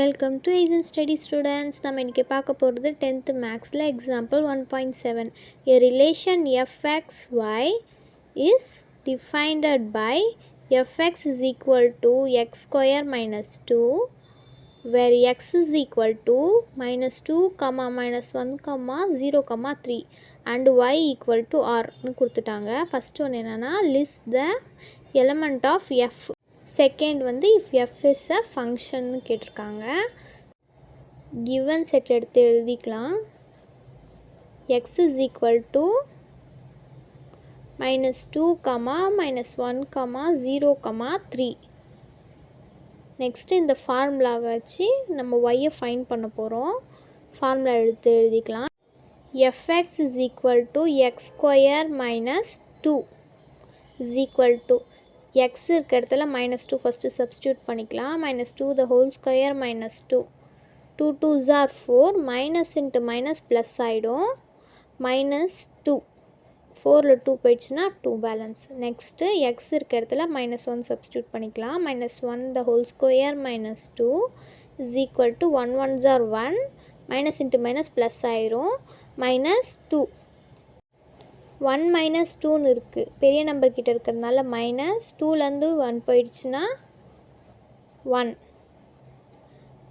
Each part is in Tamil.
Welcome to agent study students. நம்ம இன்றைக்கி பார்க்க போகிறது 10th மேக்ஸில் example 1.7. A relation fxy is defined by fx is equal to x square minus 2 where x is equal to minus 2, minus 1, 0, 3 and y equal to r னு கொடுத்துட்டாங்க. ஃபஸ்ட் ஒன்று என்னென்னா list the element of f. Second வந்து if f is a function கேட்டிருக்காங்க. given set எடுத்து எழுதிக்கலாம். x is equal to minus 2, minus 1, 0, 3. Next இந்த ஃபார்முலாவை வச்சு நம்ம y ஃபைண்ட் பண்ண போகிறோம். ஃபார்முலா எடுத்து எழுதிக்கலாம். fx is equal to x square minus 2 is equal to x இருக்க இடத்துல minus 2 ஃபஸ்ட்டு சப்ஸ்டியூட் பண்ணிக்கலாம். minus 2 the whole square minus 2. 2 2s are 4. minus into minus plus ஆகிடும். minus 2 4ல் 2 போயிடுச்சுன்னா 2 பேலன்ஸ். நெக்ஸ்ட்டு x இருக்க இடத்துல minus 1 சப்ஸ்டியூட் பண்ணிக்கலாம். minus 1 the whole square minus 2 is equal to 1 1s are 1. minus into minus plus ஆயிரும். minus 2 1 minus 2ன்னு இருக்குது. பெரிய நம்பர் கிட்ட இருக்கிறதுனால மைனஸ் 2லேருந்து 1 போயிடுச்சுன்னா 1.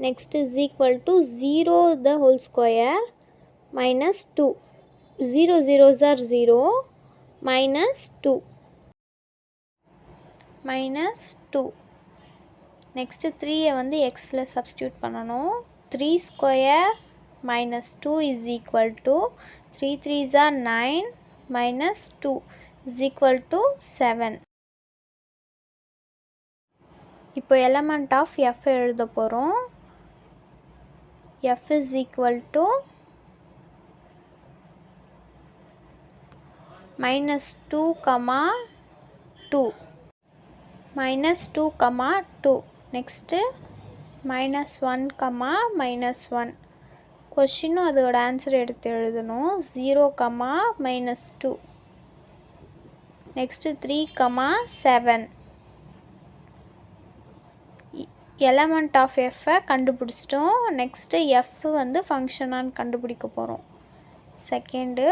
Next is equal to 0 the whole square minus 2. 0 0s are 0. minus 2. minus 2. Next 3ஐ வந்து எக்ஸில் சப்ஸ்டியூட் பண்ணணும். 3 square minus 2 is equal to 3 3s are 9. minus 2 is equal to 7. இப்போ element of f எழுத போகிறோம். f is equal to minus 2, 2. minus 2, 2. Next minus 1, minus 1. கொஷினும் அதோட ஆன்சர் எடுத்து எழுதணும். 0, minus 2. நெக்ஸ்ட்டு 3, 7. எலமெண்ட் ஆஃப் எஃப்பை கண்டுபிடிச்சிட்டோம். நெக்ஸ்ட்டு எஃப் வந்து ஃபங்க்ஷனான்னு கண்டுபிடிக்க போகிறோம். செகண்டு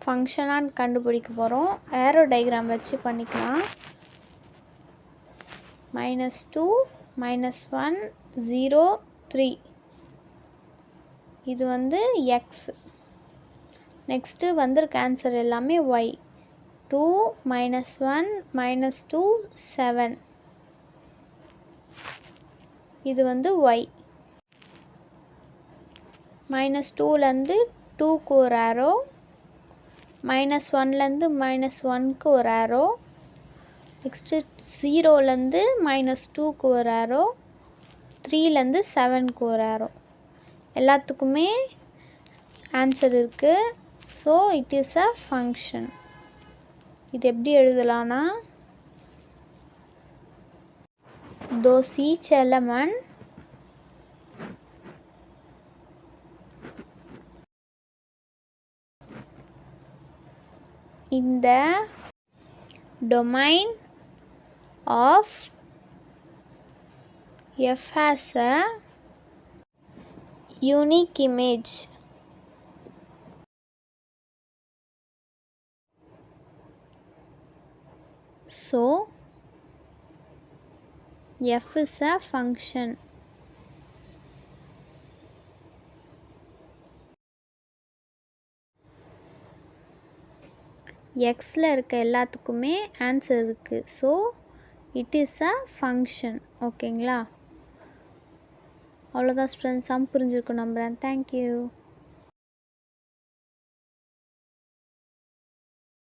ஃபங்க்ஷனான்னு கண்டுபிடிக்க போகிறோம். ஏரோ டயக்ராம் வச்சு பண்ணிக்கலாம். minus 2, minus 1, 0, 3. இது வந்து எக்ஸ். நெக்ஸ்ட்டு வந்திருக்க ஆன்சர் எல்லாமே ஒய். 2 minus 1 minus 2 7. இது வந்து ஒய். minus 2லேருந்து 2க்கு ஒரு ஆரோ, minus 1லேருந்து minus 1க்கு ஒரு ஆரோ, நெக்ஸ்ட்டு 0லேருந்து minus 2க்கு ஒரு ஆரோ, 3லேருந்து 7க்கு ஒரு ஆரோ. எல்லாத்துக்குமே ஆன்சர் இருக்குது. So it is a function. இது எப்படி எழுதலான்னா those each element in the domain of f has a unique image. So f is a function. எக்ஸில் இருக்க எல்லாத்துக்குமே ஆன்சர் இருக்குது. So it is a function. ஓகேங்களா? அவ்வளோதான் ஸ்டூடெண்ட்ஸ். சம் புரிஞ்சிருக்கும் நம்புகிறேன். தேங்க்யூ.